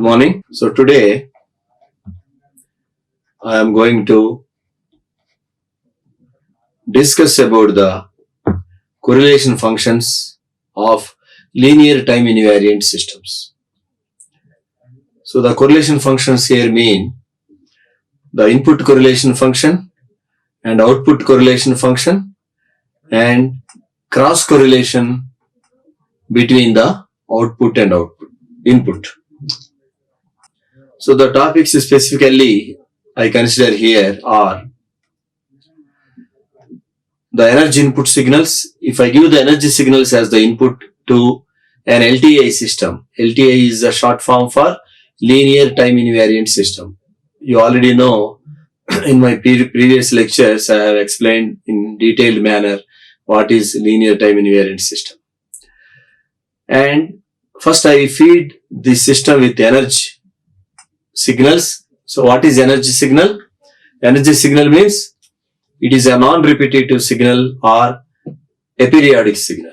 morning. So today I am going to discuss about the correlation functions of linear time invariant systems. So the correlation functions here mean the input correlation function and output correlation function and cross correlation between the output and input. So the topics specifically I consider here are the energy input signals. If I give the energy signals as the input to an LTI system, LTI is a short form for linear time invariant system. You already know in my previous lectures I have explained in detailed manner what is linear time invariant system. And first I feed the system with energy signals. So what is energy signal? Energy signal means it is a non-repetitive signal or a periodic signal.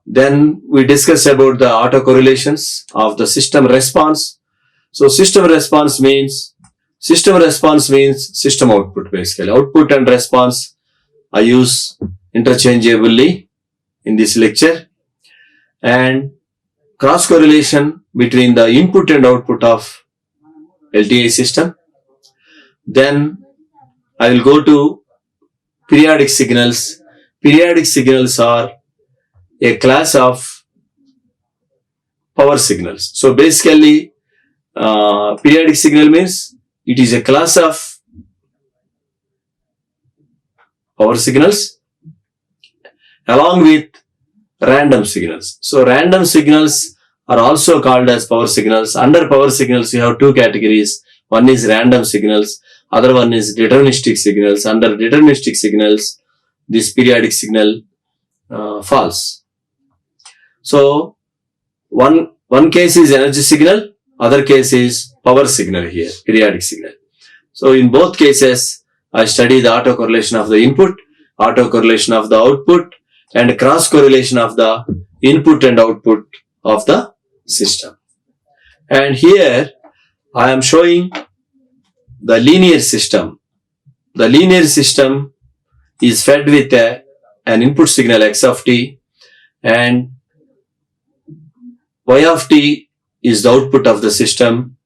Then we discuss about the autocorrelations of the system response. So system response means system output basically. Output and response I use interchangeably in this lecture. And cross correlation between the input and output of LTI system. Then I will go to periodic signals. Periodic signals are a class of power signals. So basically, periodic signal means it is a class of power signals along with random signals. So random signals are also called as power signals. Under power signals, you have two categories. One is random signals, other one is deterministic signals. Under deterministic signals, this periodic signal falls. So one case is energy signal, other case is power signal here, periodic signal. So in both cases, I study the autocorrelation of the input, autocorrelation of the output, and cross correlation of the input and output of the system. And here I am showing the linear system. The linear system is fed with an input signal x of t and y of t is the output of the system,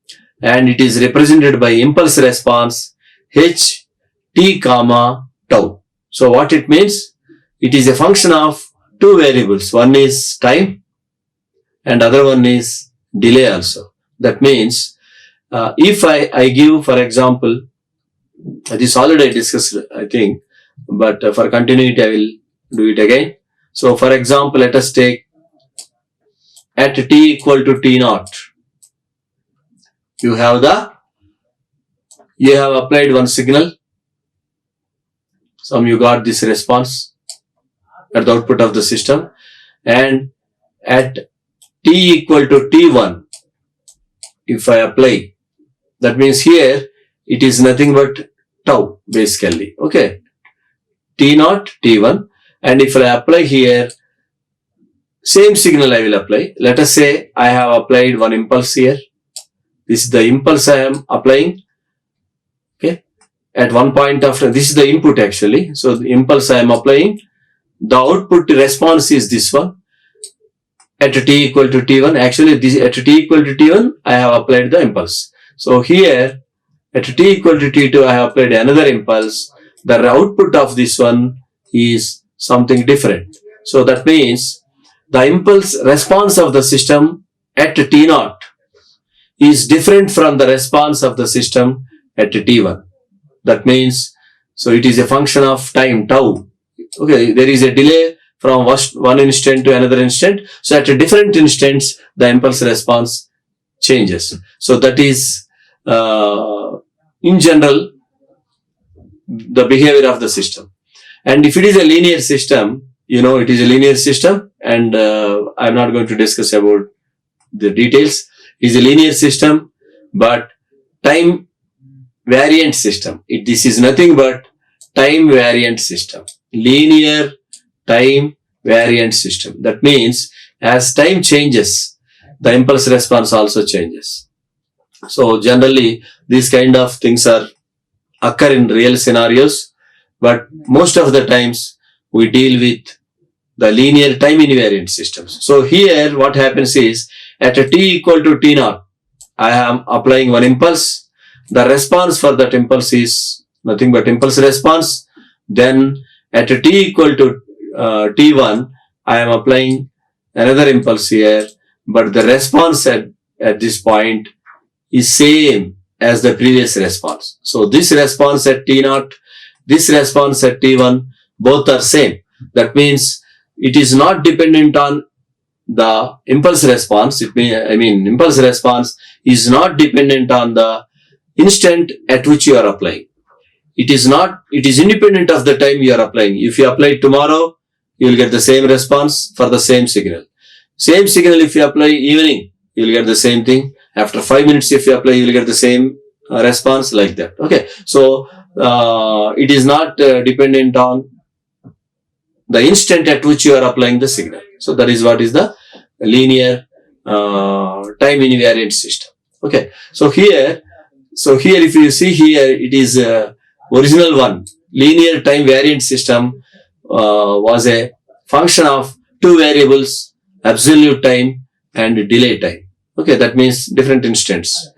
and it is represented by impulse response h t comma tau. So what it means? It is a function of two variables. One is time and other one is delay also. That means if I give, for example, this already I discussed I think, but for continuity I will do it again. So for example, let us take at t equal to t naught. You have applied one signal. You got this response at the output of the system, and at t equal to t1, if I apply, that means here it is nothing but tau basically, okay, t0, t1, and if I apply here, same signal I will apply. Let us say I have applied one impulse here. This is the impulse I am applying, okay, at one point after, this is the input actually, so the impulse I am applying. The output response is this one at t equal to t1. Actually, this at t equal to t1, I have applied the impulse. So here at t equal to t2, I have applied another impulse. The output of this one is something different. So that means the impulse response of the system at t0 is different from the response of the system at t1. That means, so it is a function of time, tau. Okay, there is a delay from one instant to another instant. So at a different instance, the impulse response changes. So that is, in general, the behavior of the system. And if it is a linear system, it is a linear system, and I'm not going to discuss about the details. It is a linear system, but time variant system. This is nothing but time variant system. Linear time variant system. That means as time changes, the impulse response also changes. So generally, these kind of things are occur in real scenarios, but most of the times we deal with the linear time invariant systems. So here what happens is, at a t equal to t naught, I am applying one impulse. The response for that impulse is nothing but impulse response. Then at a t equal to t1, I am applying another impulse here, but the response at this point is same as the previous response. So this response at t0, this response at t1, both are same. That means it is not dependent on the impulse response. Impulse response is not dependent on the instant at which you are applying. It is independent of the time you are applying. If you apply tomorrow, you will get the same response for the same signal. Same signal if you apply evening, you will get the same thing. After 5 minutes, if you apply, you will get the same response, like that. Okay. So, it is not dependent on the instant at which you are applying the signal. So, that is what is the linear time invariant system. Okay. So here if you see here, it is original one. Linear time variant system was a function of two variables, absolute time and delay time. Okay, that means different instants.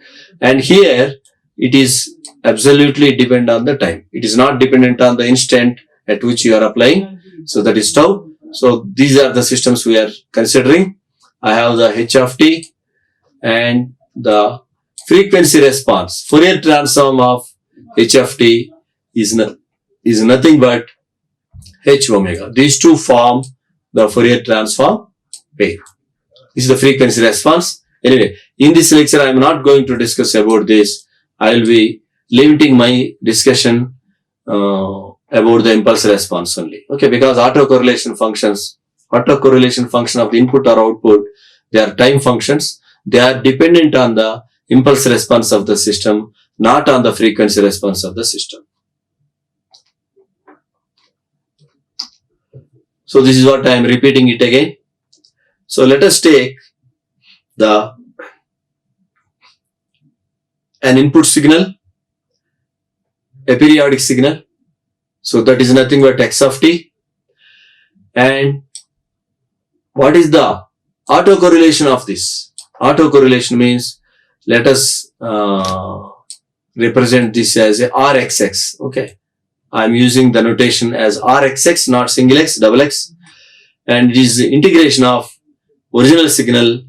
And here it is absolutely dependent on the time. It is not dependent on the instant at which you are applying. So that is tau. So these are the systems we are considering. I have the h of t and the frequency response. Fourier transform of h of t is nothing but h omega. These two form the Fourier transform pair. This is the frequency response. Anyway, in this lecture, I am not going to discuss about this. I will be limiting my discussion about the impulse response only. Okay, because autocorrelation function of the input or output, they are time functions. They are dependent on the impulse response of the system, not on the frequency response of the system. So this is what I am repeating it again. So let us take an input signal, a periodic signal. So that is nothing but x of t. And what is the autocorrelation of this? Autocorrelation means, let us represent this as a RXX. Okay. I am using the notation as RXX, not single x, double x. And it is the integration of original signal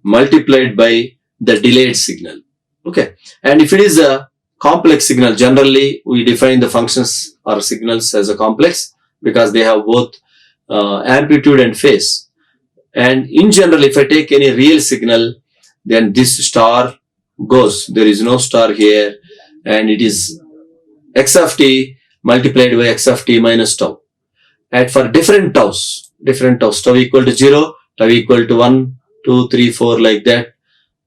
multiplied by the delayed signal. Okay. And if it is a complex signal, generally we define the functions or signals as a complex because they have both amplitude and phase. And in general, if I take any real signal, then this star goes. There is no star here, and it is x of t multiplied by x of t minus tau. And for different taus, tau equal to 0, tau equal to 1, 2, 3, 4, like that.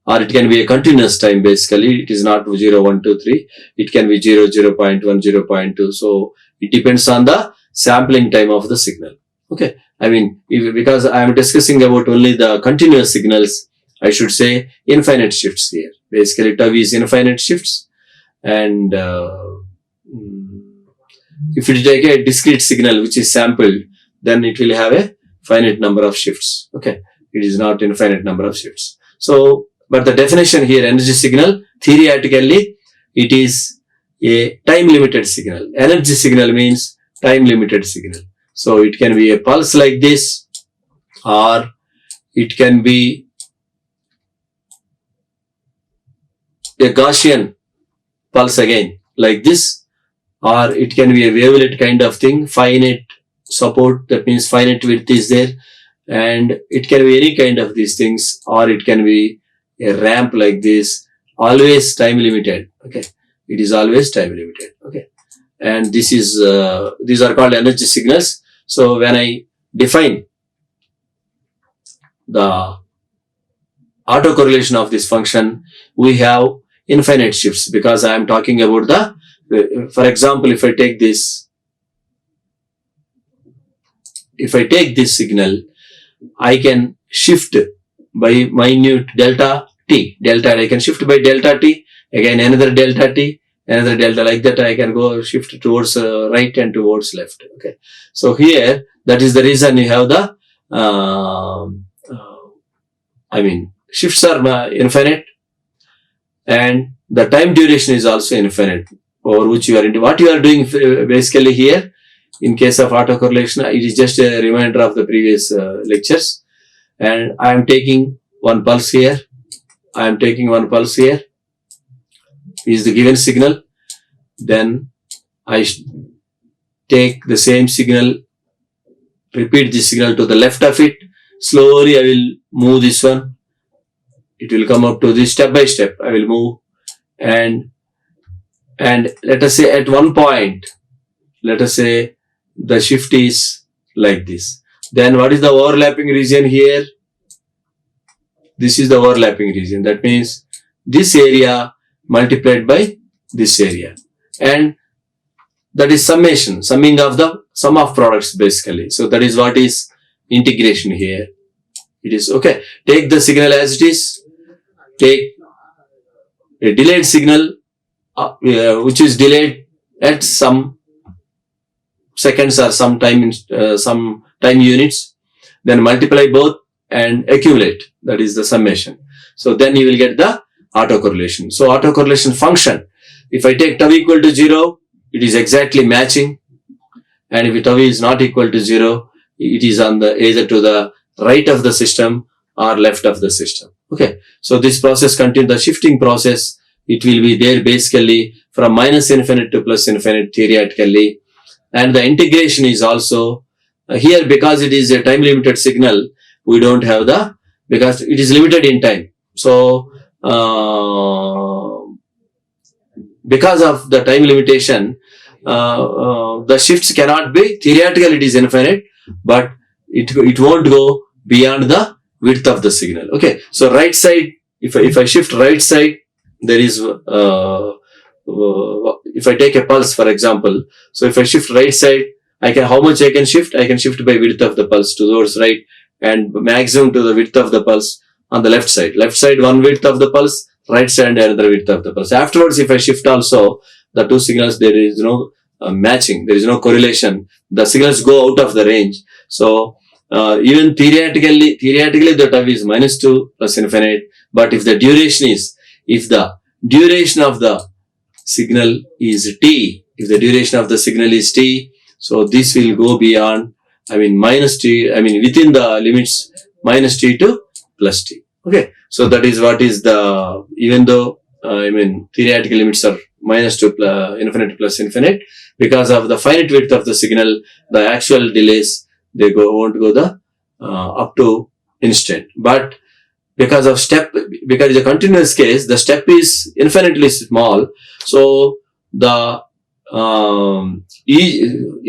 Or it can be a continuous time basically. It is not 0, 1, 2, 3. It can be 0, 0.1, 0.2. So it depends on the sampling time of the signal. Okay. I mean, because I am discussing about only the continuous signals, I should say infinite shifts here. Basically, tau is infinite shifts. And if you take a discrete signal which is sampled, then it will have a finite number of shifts. Okay. It is not infinite number of shifts. So, but the definition here, energy signal, theoretically, it is a time limited signal. Energy signal means time limited signal. So it can be a pulse like this, or it can be a Gaussian pulse again, like this, or it can be a wavelet kind of thing, finite support, that means finite width is there, and it can be any kind of these things, or it can be a ramp like this, always time limited. Okay. It is always time limited. Okay. And this is, these are called energy signals. So when I define the autocorrelation of this function, we have infinite shifts because I am talking about the, for example, if I take this signal, I can shift by minute delta t. Delta I can shift by delta t. Again another delta t. Another delta, like that I can go shift towards right and towards left. Okay. So here, that is the reason you have the, shifts are infinite, and the time duration is also infinite, over which you are into. What you are doing basically here, in case of autocorrelation, it is just a reminder of the previous lectures. And I am taking one pulse here. I am taking one pulse here. Is the given signal. Then I take the same signal, repeat this signal to the left of it. Slowly I will move this one. It will come up to this step by step. I will move, and let us say at one point, let us say the shift is like this. Then what is the overlapping region here? This is the overlapping region. That means this area multiplied by this area, and that is summing of the sum of products basically. So that is what is integration here. It is okay. Take the signal as it is. Take a delayed signal which is delayed at some seconds or some time units. Then multiply both and accumulate. That is the summation. So then you will get the autocorrelation. So autocorrelation function, if I take tau equal to 0, it is exactly matching, and if tau is not equal to 0, it is on the either to the right of the system or left of the system. Okay. So this process continues, the shifting process, it will be there basically from minus infinite to plus infinite theoretically, and the integration is also here, because it is a time limited signal, we don't have the, because it is limited in time. So because of the time limitation, the shifts cannot be, theoretically it is infinite, but it won't go beyond the width of the signal. Okay. So right side, if I shift right side, there is, if I take a pulse for example, so if I shift right side, how much I can shift? I can shift by width of the pulse towards right, and maximum to the width of the pulse on the left side. Left side one width of the pulse, right side another width of the pulse. Afterwards, if I shift also, the two signals, there is no matching, there is no correlation. The signals go out of the range. So even theoretically the tau is -2 plus infinite. But if the duration of the signal is t, t, so this will go beyond, minus t, within the limits minus t to plus t. Okay. So that is what is the, even though, theoretical limits are -2 infinite plus infinite, because of the finite width of the signal, the actual delays, they won't go the, up to instant. But because of because it's a continuous case, the step is infinitely small. So the,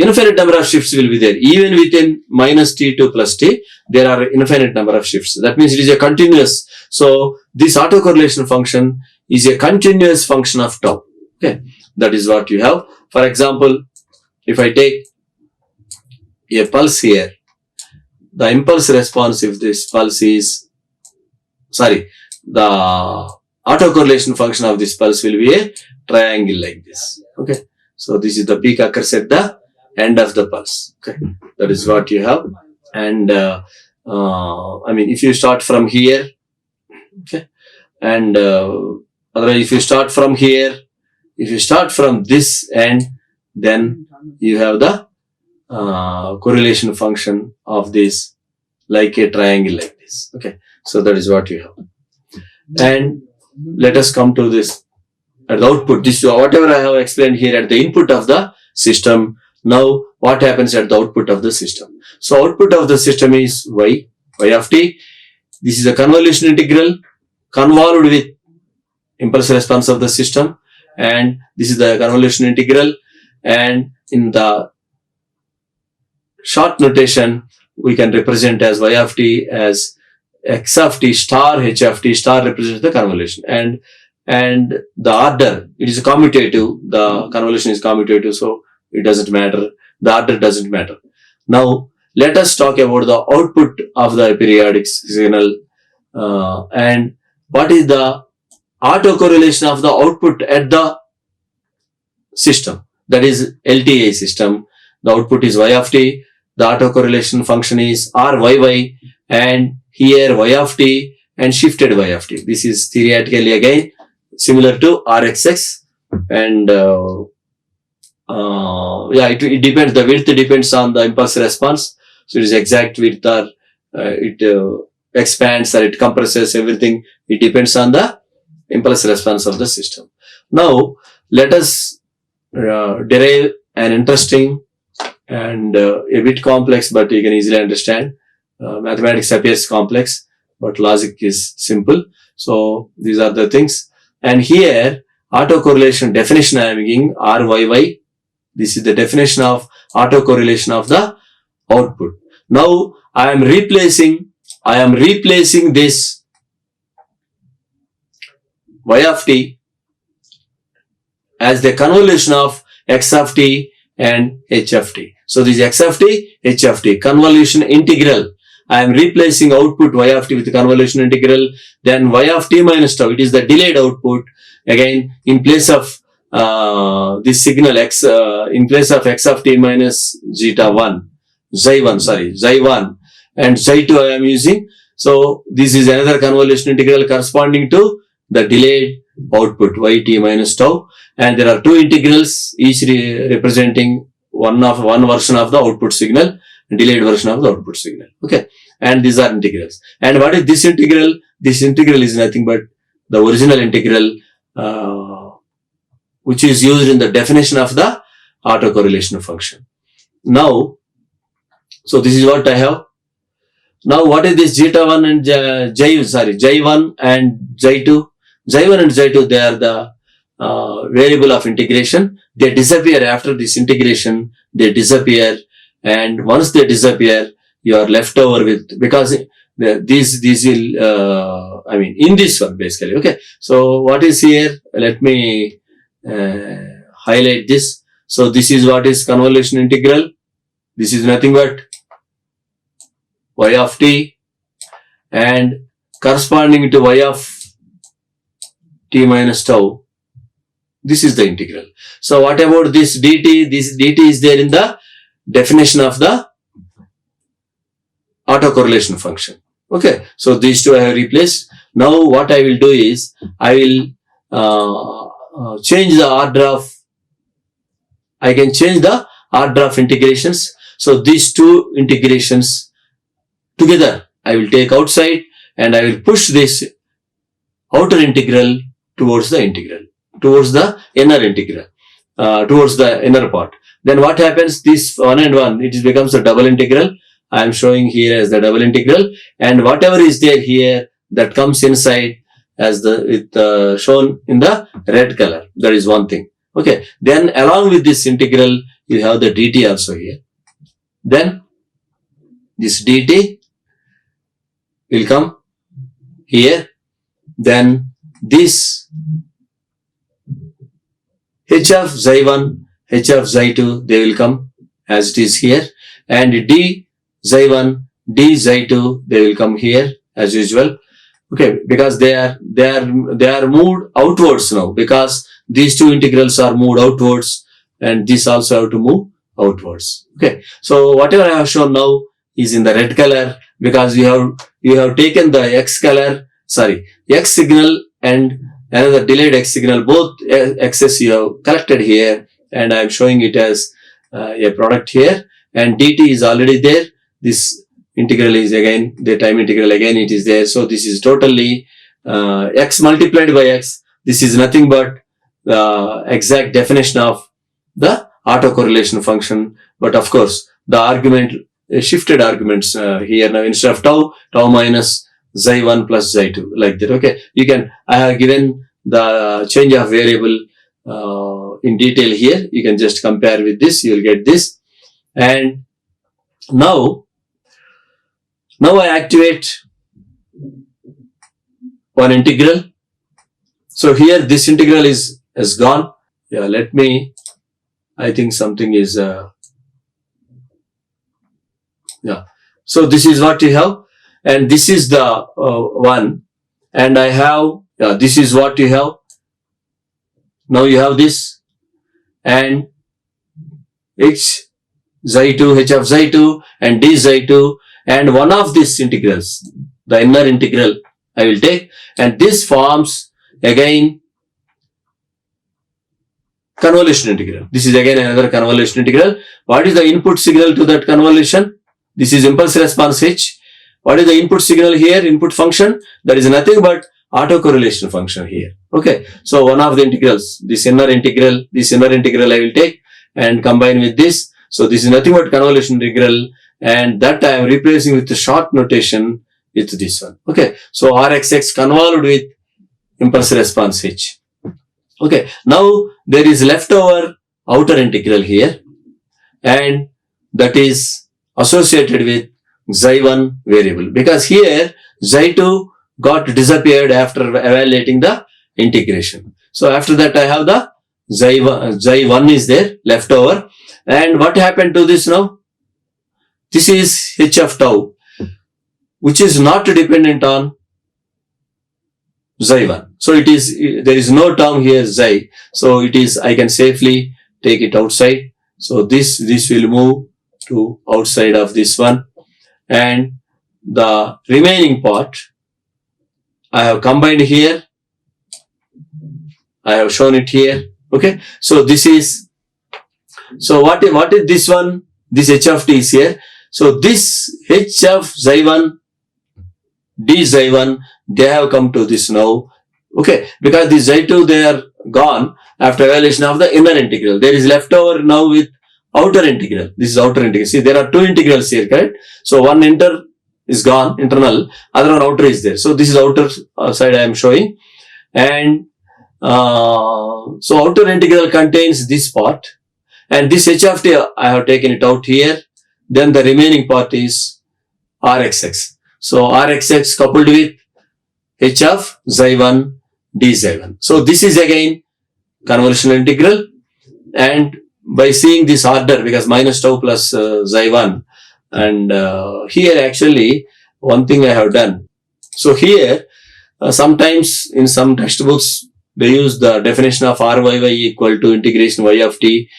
infinite number of shifts will be there. Even within minus t to plus t, there are infinite number of shifts. That means it is a continuous. So this autocorrelation function is a continuous function of tau. Okay. That is what you have. For example, if I take a pulse here, the impulse response, if this pulse is, the autocorrelation function of this pulse will be a triangle like this. Okay. So this is the peak occurs at the end of the pulse. Okay. That is what you have. And, if you start from here, okay, and, otherwise if you start from here, if you start from this end, then you have the, correlation function of this like a triangle like this. Okay. So that is what you have. And let us come to this. At the output, this whatever I have explained here at the input of the system. Now, what happens at the output of the system? So, output of the system is y of t. This is a convolution integral convolved with impulse response of the system, and this is the convolution integral. And in the short notation, we can represent as y of t as x of t star h of t star represents the convolution, and the order, it is commutative, the convolution is commutative, so it doesn't matter, the order doesn't matter. Now, let us talk about the output of the periodic signal and what is the autocorrelation of the output at the system, that is LTI system. The output is y of t, the autocorrelation function is RYY, and here y of t and shifted y of t. This is theoretically again similar to RXX, and it depends, the width depends on the impulse response. So it is exact width, or it expands or it compresses, everything. It depends on the impulse response of the system. Now let us derive an interesting and a bit complex, but you can easily understand. Mathematics appears complex, but logic is simple. So these are the things. And here autocorrelation definition I am giving RYY. This is the definition of autocorrelation of the output. Now I am replacing this y of t as the convolution of x of t and h of t. So this x of t, h of t, convolution integral. I am replacing output y of t with convolution integral. Then y of t minus tau, it is the delayed output. Again, in place of this signal x, in place of x of t minus zeta 1, xi 1 and xi 2 I am using. So this is another convolution integral corresponding to the delayed output yt minus tau, and there are two integrals, each representing one version of the output signal, delayed version of the output signal. Okay, and these are integrals. And what is this integral? This integral is nothing but the original integral which is used in the definition of the autocorrelation function. Now, so this is what I have. Now what is this zeta 1 and xi 1 and xi 2? Xi 1 and xi 2, they are the variable of integration. They disappear after this integration. They disappear, and once they disappear, you are left over with, because these will in this one basically. Okay, so what is here? Let me highlight this. So this is what is convolution integral. This is nothing but y of t, and corresponding to y of t minus tau, this is the integral. So what about this dt? This dt is there in the definition of the autocorrelation function. Okay, so these two I have replaced. Now what I will do is, I will change the order of, I can change the order of integrations. So these two integrations together I will take outside, and I will push this outer integral towards the integral, towards the inner integral, towards the inner part. Then what happens? This 1 and 1, it becomes a double integral. I am showing here as the double integral, and whatever is there here that comes inside as shown in the red color. That is one thing. Okay. Then along with this integral, you have the dt also here. Then this dt will come here. Then this h of xi 1, h of xi 2, they will come as it is here, and d xi 1, d xi 2, they will come here as usual. Okay, because they are moved outwards now, because these two integrals are moved outwards, and this also have to move outwards. Okay, so whatever I have shown now is in the red color, because you have taken the x signal and another delayed x signal, both x's you have collected here, and I am showing it as a product here, and dt is already there. This integral is again, the time integral again it is there. So this is totally x multiplied by x. This is nothing but exact definition of the autocorrelation function. But of course, the argument, shifted arguments here now, instead of tau minus xi 1 plus xi 2, like that. Okay, I have given the change of variable in detail here. You can just compare with this, you will get this. And now I activate one integral. So here this integral is gone. Yeah, let me, I think something is, yeah. So this is what you have. and this is the one, and I have, this is what you have. Now you have this, and H xi2, H of xi2, and D xi2, and one of these integrals, the inner integral I will take, and this forms again convolution integral. This is again another convolution integral. What is the input signal to that convolution? This is impulse response H. What is the input signal here, input function? That is nothing but autocorrelation function here. Okay, so one of the integrals, this inner integral I will take and combine with this. So this is nothing but convolution integral, and that I am replacing with the short notation with this one. Okay, so Rxx convolved with impulse response H. Okay, now there is leftover outer integral here, and that is associated with xi1 variable, because here xi2 got disappeared after evaluating the integration. So after that I have the xi1 is there left over. And what happened to this now? This is h of tau, which is not dependent on xi1. So it is, there is no term here xi. So it is, I can safely take it outside. So this will move to outside of this one, and the remaining part I have combined here. I have shown it here. Okay. So this is, so what is this one? This h of t is here. So this h of xi1, d xi1, they have come to this now. Okay. Because this xi2, they are gone after evaluation of the inner integral. There is leftover now with outer integral. This is outer integral. See, there are two integrals here, correct? So one inter is gone, internal, other one outer is there. So this is outer side I am showing. And so outer integral contains this part, and this h of t I have taken it out here. Then the remaining part is Rxx. So Rxx coupled with h of xi1, d xi1. So this is again convolutional integral, and by seeing this order, because minus tau plus xi1, and here actually one thing I have done. So here sometimes in some textbooks they use the definition of Ryy equal to integration y of t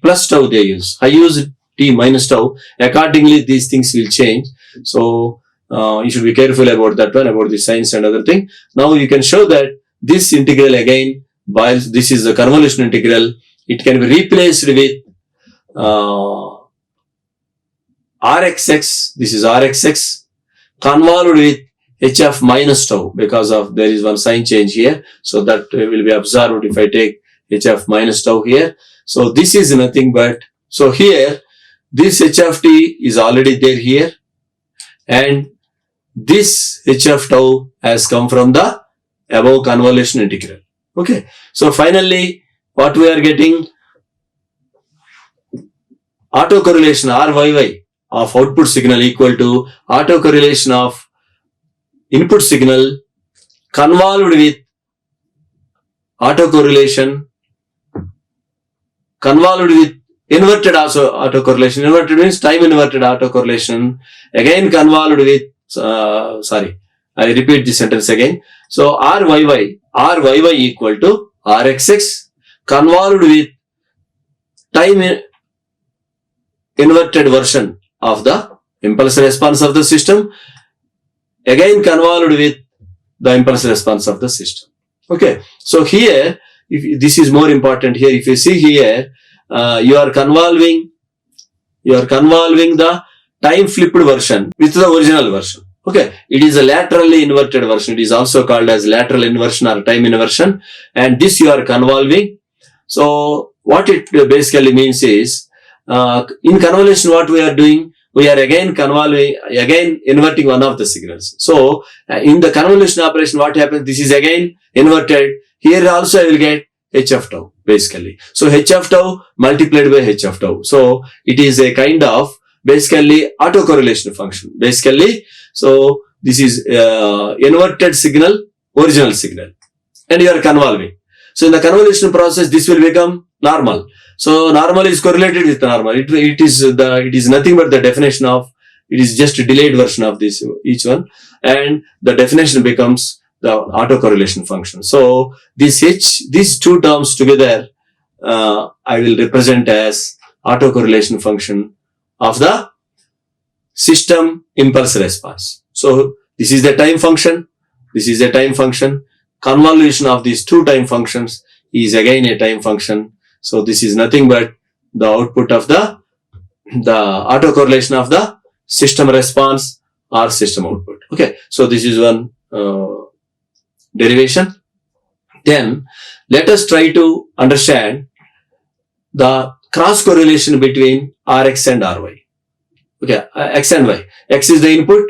plus tau they use. I use t minus tau. Accordingly these things will change. So you should be careful about that one, about the signs and other thing. Now you can show that this integral again, by this is the convolution integral, it can be replaced with Rxx, this is Rxx, convolved with h of minus tau, because of there is one sign change here. So that will be observed if I take h of minus tau here. So this is nothing but, so here this h of t is already there here, and this h of tau has come from the above convolution integral. Okay. So finally what we are getting, autocorrelation Ryy of output signal equal to autocorrelation of input signal convolved with autocorrelation, convolved with inverted also autocorrelation. Inverted means time inverted autocorrelation, again convolved with, I repeat this sentence again. So Ryy equal to Rxx convolved with time inverted version of the impulse response of the system, again convolved with the impulse response of the system. Okay. So here, if this is more important here, if you see here, you are convolving the time flipped version with the original version. Okay. It is a laterally inverted version. It is also called as lateral inversion or time inversion. And this you are convolving. So what it basically means is, in convolution what we are doing, we are again convolving, again inverting one of the signals. So in the convolution operation what happens, this is again inverted. Here also I will get h of tau basically. So h of tau multiplied by h of tau. So it is a kind of basically autocorrelation function. Basically, so this is inverted signal, original signal, and you are convolving. So in the convolution process this will become normal. So normal is correlated with normal. It is nothing but the definition of It is just a delayed version of this each one, and the definition becomes the autocorrelation function. So these two terms together, I will represent as autocorrelation function of the system impulse response. So this is the time function. This is a time function. Convolution of these two time functions is again a time function. So this is nothing but the output of the autocorrelation of the system response or system output. Okay. So this is one derivation. Then let us try to understand the cross correlation between Rx and Ry. Okay, X and Y. X is the input,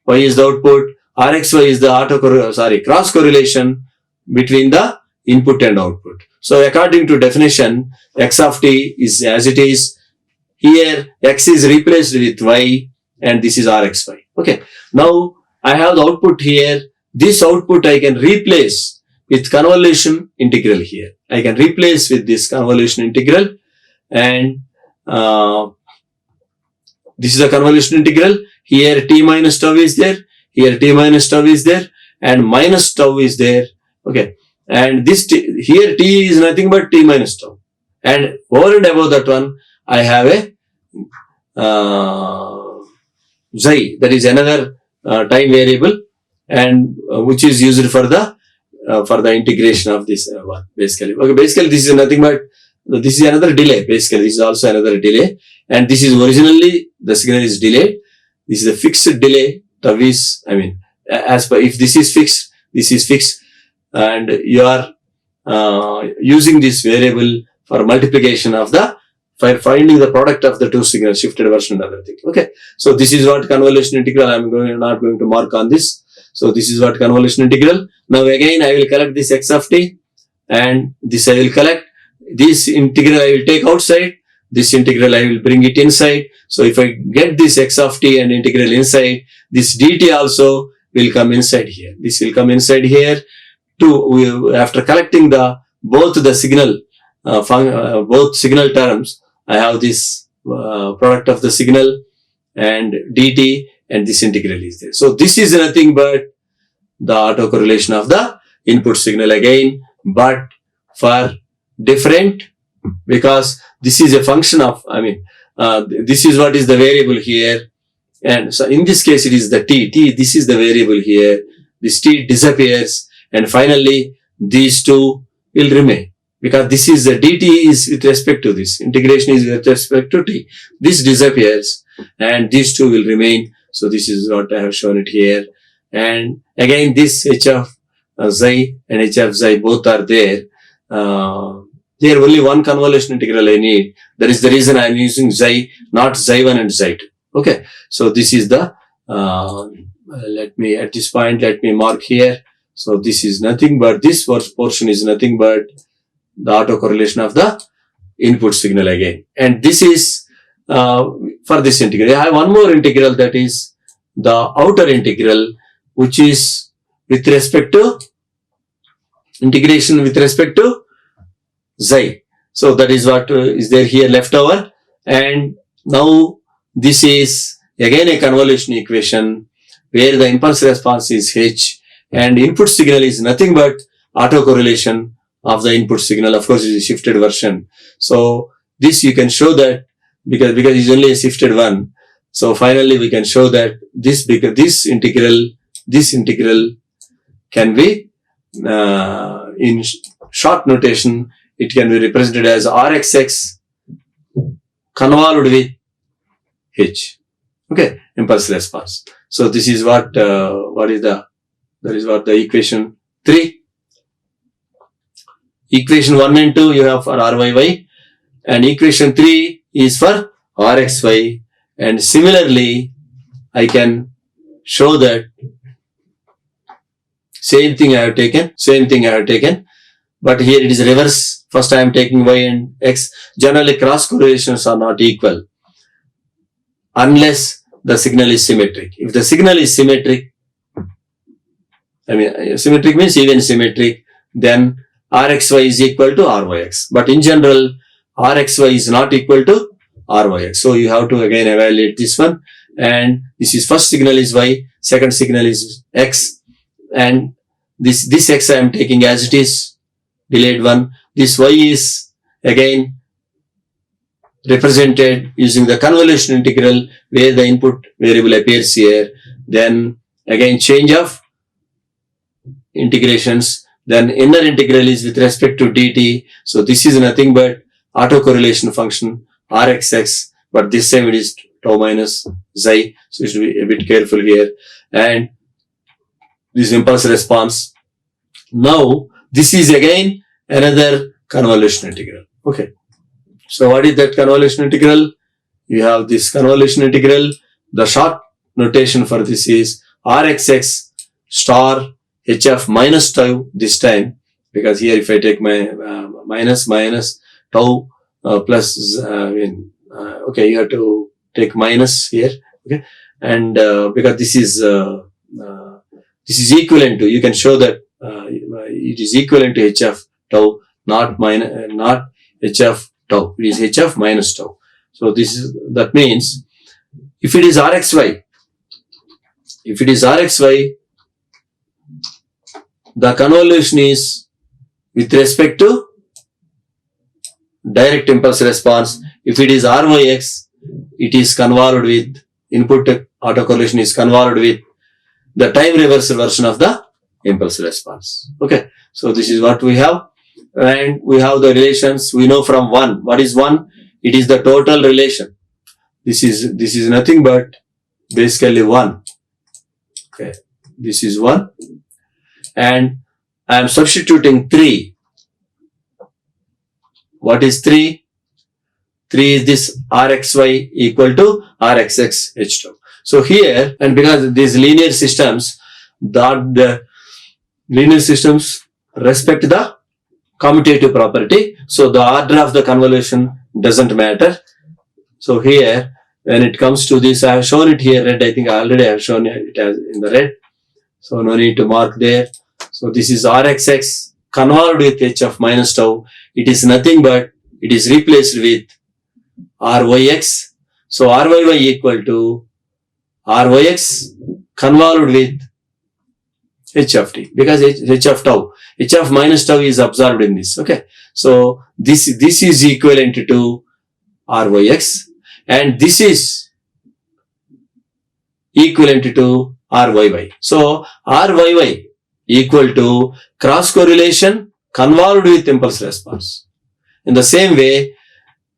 Y is the output. Rxy is the cross correlation between the input and output. So according to definition, X of t is as it is. Here X is replaced with Y and this is Rxy. Okay. Now I have the output here. This output I can replace with convolution integral here. I can replace with this convolution integral, and this is a convolution integral. Here t minus tau is there. Here t minus tau is there, and minus tau is there. Okay. And this here t is nothing but t minus tau. And over and above that one, I have a xi, that is another time variable, and which is used for the integration of this one basically. Okay, basically this is nothing but this is another delay. Basically, this is also another delay, and this is originally the signal is delayed. This is a fixed delay. Tau is, I mean, as per if this is fixed, this is fixed, and you are using this variable for multiplication of for finding the product of the two signals, shifted version and other thing. Okay, so this is what convolution integral. Not going to mark on this. So this is what convolution integral. Now again, I will collect this x of t, and this I will collect. This integral I will take outside. This integral I will bring it inside. So if I get this x of t and integral inside, this dt also will come inside here. This will come inside here. After collecting both the signal, both signal terms, I have this product of the signal and dt, and this integral is there. So this is nothing but the autocorrelation of the input signal again, but for different, because this is a function of, this is what is the variable here. And so in this case, it is the t. This is the variable here. This t disappears, and finally these two will remain, because this is the dt is with respect to this. Integration is with respect to t. This disappears, and these two will remain. So this is what I have shown it here. And again, this h of xi and h of xi both are there. There only one convolution integral I need. That is the reason I am using xi, not xi1 and xi2. Okay. So this is the, at this point, let me mark here. So this is nothing but, this portion is nothing but the autocorrelation of the input signal again. And this is, for this integral. I have one more integral, that is the outer integral, which is with respect to integration with respect to xi. So that is what is there here left over. And now this is again a convolution equation where the impulse response is h, and input signal is nothing but autocorrelation of the input signal. Of course, it is a shifted version. So this you can show that because it's only a shifted one. So finally we can show that this integral can be in short notation, it can be represented as Rxx convolved with h. Okay, impulse response. So this is what the equation 3. Equation 1 and 2 you have for Ryy, and equation 3 is for Rxy. And similarly, I can show that same thing I have taken, but here it is reverse. First I am taking y and x. Generally cross correlations are not equal unless the signal is symmetric. If the signal is symmetric, symmetric means even symmetric, then Rxy is equal to Ryx. But in general, Rxy is not equal to Ryx. So you have to again evaluate this one. and this is first signal is y, second signal is x, and this x I am taking as it is, delayed one. This y is again represented using the convolution integral where the input variable appears here. Then again change of integrations. Then inner integral is with respect to dt. So this is nothing but autocorrelation function rxx, but this time it is tau minus xi. So you should be a bit careful here. And this impulse response. Now this is again another convolution integral. Okay. So what is that convolution integral? You have this convolution integral. The short notation for this is rxx star hf minus tau this time, because here if I take my minus tau plus, okay, you have to take minus here, okay, and because this is equivalent to, you can show that it is equivalent to hf tau, not hf tau, it is hf minus tau. So that means if it is rxy, the convolution is with respect to direct impulse response. If it is ryx, it is convolved with input autocorrelation is convolved with the time reversal version of the impulse response. Okay, so this is what we have, and we have the relations. We know from 1. What is 1? It is the total relation. This is nothing but basically 1. Okay, this is 1, and I am substituting 3. What is 3? 3 is this rxy equal to rxx h tau. So here, and because these linear systems, the linear systems respect the commutative property, so the order of the convolution doesn't matter. So here, when it comes to this, I have shown it here red. I think I already have shown it as in the red, so no need to mark there. So this is rxx convolved with hf minus tau. It is nothing but it is replaced with ryx. So ryy equal to ryx convolved with h of t, because h of tau, h of minus tau is absorbed in this. Okay, so this is equivalent to ryx, and this is equivalent to ryy. So ryy equal to cross correlation convolved with impulse response. In the same way,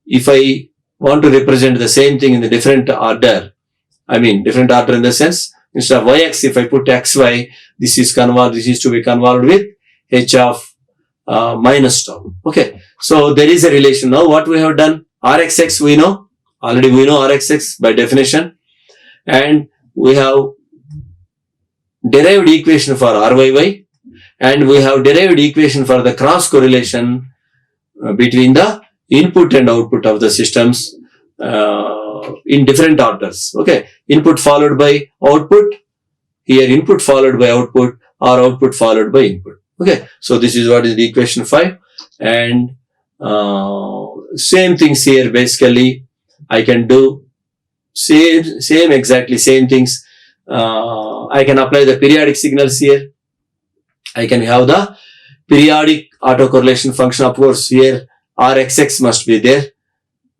if I want to represent the same thing in the different order, different order in the sense, instead of yx, if I put xy, this is to be convolved with h of minus tau. Okay, so there is a relation. Now what we have done, rxx we know rxx by definition, and we have derived equation for ryy, and we have derived equation for the cross correlation between the input and output of the systems in different orders. Okay, input followed by output, here input followed by output, or output followed by input. Okay, so this is what is the equation 5, and same things here. Basically I can do exactly same things. I can apply the periodic signals here. I can have the periodic autocorrelation function. Of course here rxx must be there.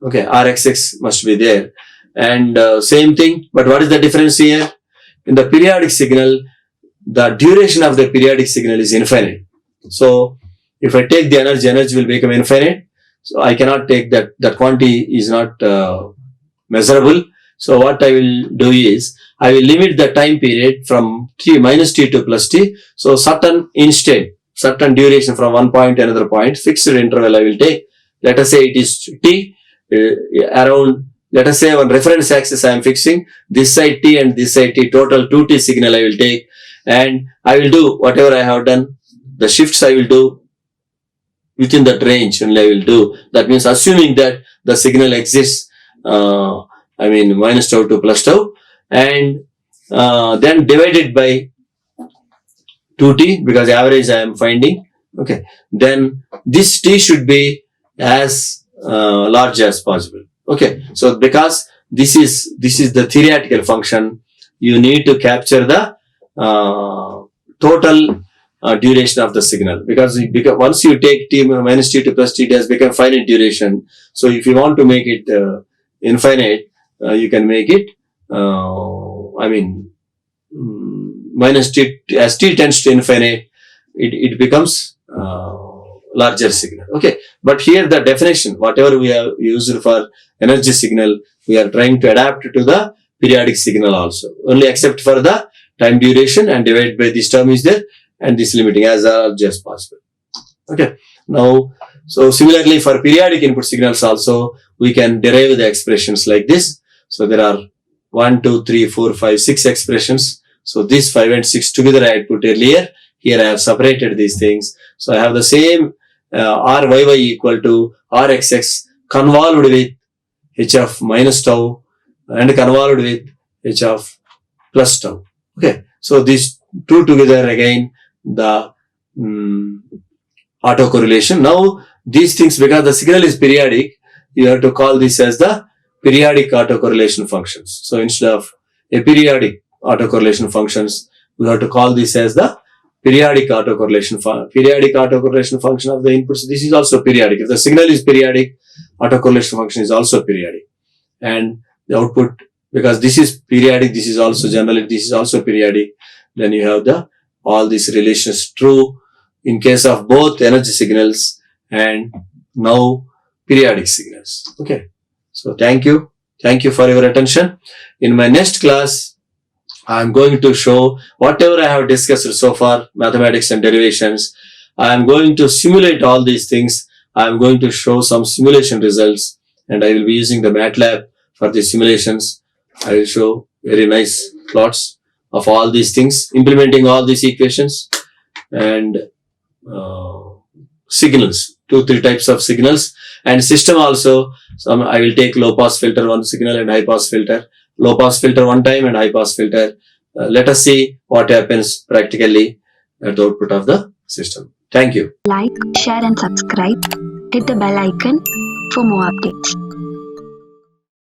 Okay, rxx must be there, and same thing, but what is the difference here? In the periodic signal, the duration of the periodic signal is infinite. So if I take the energy will become infinite. So I cannot take that quantity is not measurable. So what I will do is, I will limit the time period from t minus t to plus t. So certain duration from one point to another point, fixed interval I will take. Let us say it is t, around, let us say on reference axis I am fixing this side t and this side t, total 2t signal I will take, and I will do whatever I have done. The shifts I will do within that range only I will do. That means assuming that the signal exists, minus tau to plus tau, and then divided by 2t, because average I am finding. Okay, then this t should be as large as possible. Okay, so because this is the theoretical function. You need to capture the total duration of the signal, because once you take t minus t2 plus t, it has become finite duration. So if you want to make it infinite, you can make it minus t, as t tends to infinite, it becomes larger signal. Okay, but here the definition, whatever we have used for energy signal, we are trying to adapt to the periodic signal also, only except for the time duration, and divide by this term is there, and this limiting as large as possible. Okay, now so similarly for periodic input signals also, we can derive the expressions like this. So there are 1, 2, 3, 4, 5, 6 expressions. So these 5 and 6 together I had put earlier. Here I have separated these things. So I have the same RYY equal to RXX convolved with H of minus tau and convolved with H of plus tau. Okay, so these two together again the autocorrelation. Now these things, because the signal is periodic, you have to call this as the periodic autocorrelation functions. So instead of aperiodic autocorrelation functions, we have to call this as the periodic autocorrelation function of the inputs. This is also periodic. If the signal is periodic, autocorrelation function is also periodic. And the output, because this is periodic, this is also generally, this is also periodic, then you have all these relations true in case of both energy signals and now periodic signals. Okay. So thank you for your attention. In my next class, I am going to show whatever I have discussed so far, mathematics and derivations. I am going to simulate all these things. I am going to show some simulation results, and I will be using the MATLAB for the simulations. I will show very nice plots of all these things, implementing all these equations, and signals, 2-3 types of signals, and system also. Some I will take low pass filter one signal and high pass filter, low pass filter one time and high pass filter. Let us see what happens practically at the output of the system. Thank you. Like, share and subscribe. Hit the bell icon for more updates.